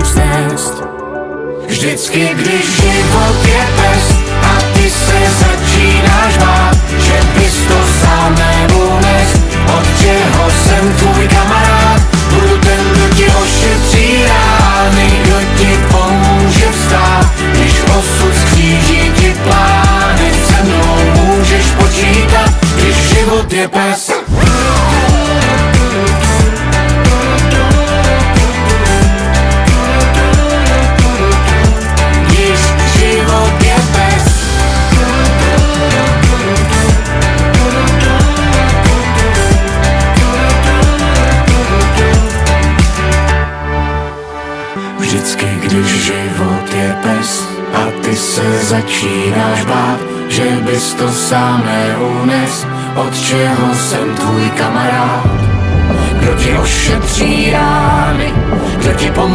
víc nést. Vždycky, když život je pes a ty se začínáš bát, že bys to sám neunes, od čeho jsem tvůj kamarád. Budu ten, kdo ti ošetří rány, kdo ti pomůže vstát, když osud skříží ti plány. Se mnou můžeš počítat, když život je pes. Vždycky, když život je pes a ty se začínáš bát, že bys to sám neunes, od čeho jsem tvůj kamarád. Kdo ti ošetří rány, kdo ti pomůže